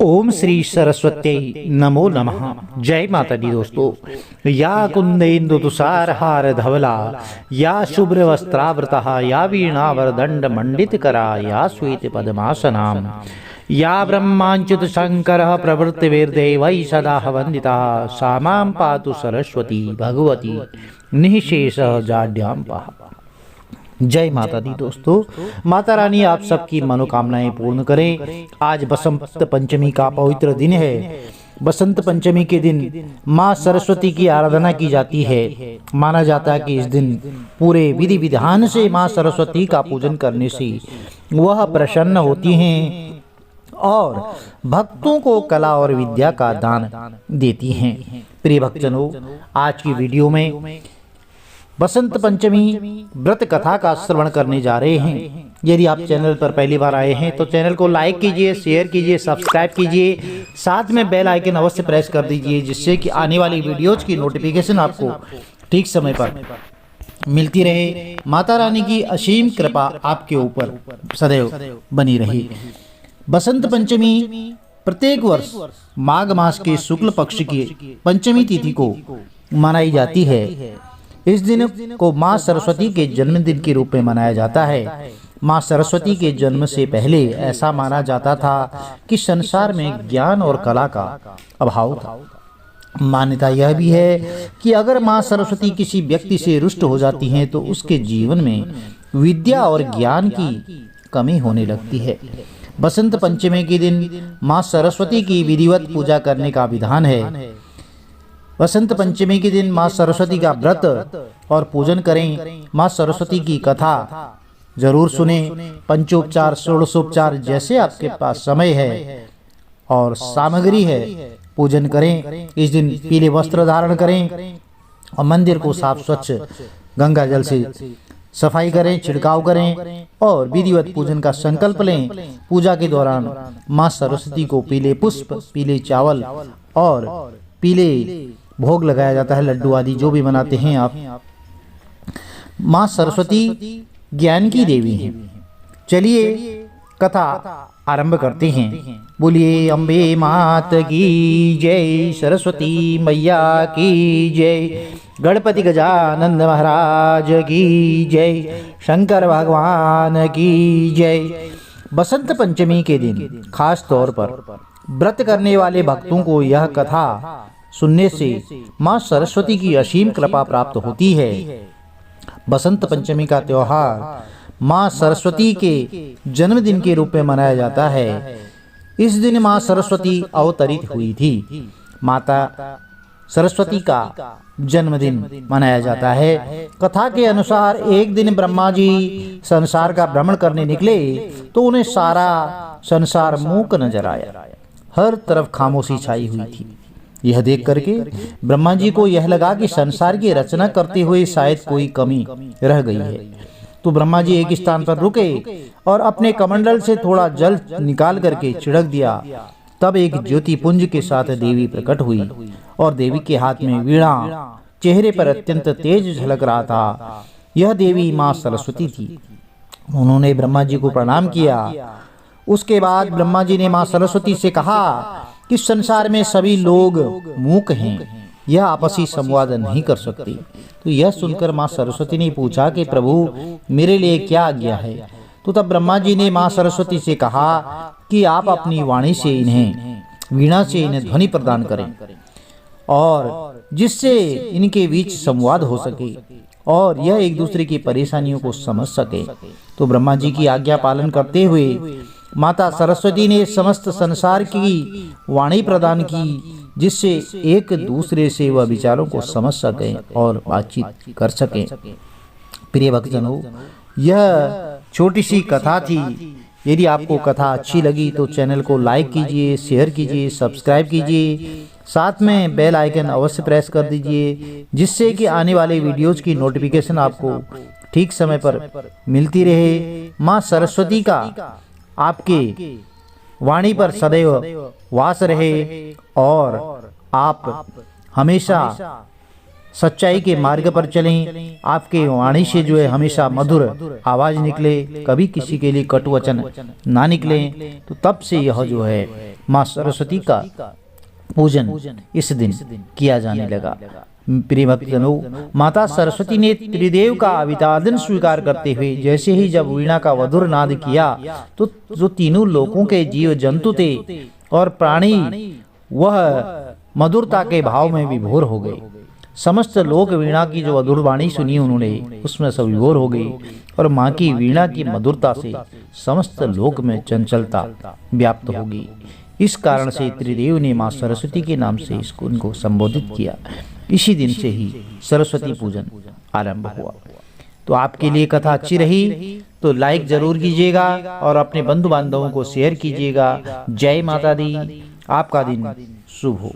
ओम श्री सरस्वती नमो नमः। जय माता दी दोस्तों। या कुंदेन्दु तुषार हार धवला, या शुभ्र वस्त्रावृता, या वीणावरदंड मंडित करा, या श्वेत पद्मासनाम, या ब्रह्माच्युत शंकर प्रवृत्तिर्देवै सदा वंदिता, सा मां पातु सरस्वती भगवती निःशेष जाड्याम पहा। जय माता दी दोस्तों। माता रानी आप सबकी मनोकामनाएं पूर्ण करें। आज बसंत पंचमी का पवित्र दिन है। बसंत पंचमी के दिन माँ सरस्वती की आराधना की जाती है। माना जाता है कि इस दिन पूरे विधि विधान से माँ सरस्वती का पूजन करने से वह प्रसन्न होती हैं और भक्तों को कला और विद्या का दान देती हैं। प्रिय भक्तजनों, आज की वीडियो में बसंत पंचमी व्रत कथा का श्रवण करने जा रहे हैं। यदि आप चैनल पर पहली बार आए हैं तो चैनल को लाइक कीजिए, शेयर कीजिए, सब्सक्राइब कीजिए, साथ में बेल आइकन अवश्य प्रेस कर दीजिए, जिससे कि आने वाली वीडियोज की नोटिफिकेशन आपको ठीक समय पर मिलती रहे। माता रानी की असीम कृपा आपके ऊपर सदैव बनी रहे। बसंत पंचमी प्रत्येक वर्ष माघ मास के शुक्ल पक्ष की पंचमी तिथि को मनाई जाती है। इस दिन को माँ सरस्वती के जन्मदिन के रूप में मनाया जाता है। माँ सरस्वती के जन्म से पहले ऐसा माना जाता था कि संसार में ज्ञान और कला का अभाव था। मान्यता यह भी है कि अगर माँ सरस्वती किसी व्यक्ति से रुष्ट हो जाती हैं तो उसके जीवन में विद्या और ज्ञान की कमी होने लगती है। बसंत पंचमी के दिन माँ सरस्वती की विधिवत पूजा करने का विधान है। बसंत पंचमी के दिन माँ सरस्वती का व्रत और पूजन करें। माँ सरस्वती की कथा जरूर सुने। पंचोपचार, षोडशोपचार जैसे आपके पास समय है और सामग्री है, पूजन करें। इस दिन पीले वस्त्र धारण करें और मंदिर को साफ स्वच्छ गंगा जल से सफाई करें, छिड़काव करें और विधिवत पूजन का संकल्प लें। पूजा के दौरान माँ सरस्वती को पीले पुष्प, पीले चावल और पीले भोग लगाया जाता है, लड्डू आदि जो भी बनाते हैं आप। माँ सरस्वती ज्ञान की देवी हैं। चलिए कथा आरंभ करते हैं। बोलिए अम्बे मात की जय, सरस्वती मैया की जय, गणपति गजानंद महाराज की जय, शंकर भगवान की जय। बसंत पंचमी के दिन खास तौर पर व्रत करने वाले भक्तों को यह कथा सुनने से माँ सरस्वती की असीम कृपा प्राप्त होती है। बसंत पंचमी का त्योहार माँ सरस्वती के जन्मदिन के रूप में मनाया जाता है। इस दिन माँ सरस्वती अवतरित हुई थी। माता सरस्वती का जन्मदिन मनाया जाता है। कथा के अनुसार एक दिन ब्रह्मा जी संसार का भ्रमण करने निकले तो उन्हें सारा संसार मूक नजर आया। हर तरफ खामोशी छाई हुई थी। यह देख करके ब्रह्मा जी को यह लगा कि संसार की रचना करते हुए शायद कोई कमी रह गई है। तो ब्रह्मा जी एक स्थान पर रुके और अपने कमंडल से थोड़ा जल निकाल करके छिड़क दिया। तब एक ज्योति पुंज के साथ देवी प्रकट हुई और देवी के हाथ में वीणा, चेहरे पर अत्यंत तेज झलक रहा था। यह देवी माँ सरस्वती थी। उन्होंने ब्रह्मा जी को प्रणाम किया। उसके बाद ब्रह्मा जी ने माँ सरस्वती से कहा कि संसार में सभी लोग मूक हैं, यह आपसी संवाद नहीं कर सकते। तो यह सुनकर माँ सरस्वती ने पूछा कि प्रभु मेरे लिए क्या आज्ञा है। तो तब ब्रह्मा जी ने माँ सरस्वती से कहा कि आप अपनी वाणी से इन्हें, वीणा से इन्हें ध्वनि प्रदान करें और जिससे इनके बीच संवाद हो सके और यह एक दूसरे की परेशानियों को समझ सके। तो ब्रह्मा जी की आज्ञा पालन करते हुए माता सरस्वती ने समस्त संसार की वाणी प्रदान की, जिससे एक दूसरे से वह विचारों को समझ सके और बातचीत कर सके। प्रिय भक्तजनों, यह छोटी सी कथा थी। यदि आपको कथा अच्छी लगी तो चैनल को लाइक कीजिए, शेयर कीजिए, सब्सक्राइब कीजिए, साथ में बेल आइकन अवश्य प्रेस कर दीजिए, जिससे कि आने वाले वीडियोज की नोटिफिकेशन आपको ठीक समय पर मिलती रहे। माँ सरस्वती का आपके वाणी पर सदैव वास रहे और आप हमेशा सच्चाई के मार्ग पर चलें। आपके वाणी से जो है हमेशा मधुर आवाज निकले, कभी किसी के लिए कटु वचन ना निकले। तो तब से यह जो है माँ सरस्वती का पूजन इस दिन किया जाने लगा। प्रिय भक्तजनों, माता सरस्वती ने त्रिदेव का अभिवादन स्वीकार करते हुए जैसे ही जब वीणा का मधुर नाद किया तो जो तीनों लोकों के जीव जंतु थे और प्राणी वह मधुरता के भाव में विभोर हो गए। समस्त लोग वीणा की जो मधुर वाणी सुनी उन्होंने उसमें सब विभोर हो गई और माँ की वीणा की मधुरता से समस्त लोक में चंचलता व्याप्त होगी। इस कारण से त्रिदेव ने माँ सरस्वती के नाम से इसको उनको संबोधित किया। इसी दिन से ही सरस्वती पूजन आरंभ हुआ। तो आपके लिए कथा अच्छी रही तो लाइक जरूर कीजिएगा और अपने बंधु बांधवों को शेयर कीजिएगा। जय माता दी। आपका दिन शुभ हो।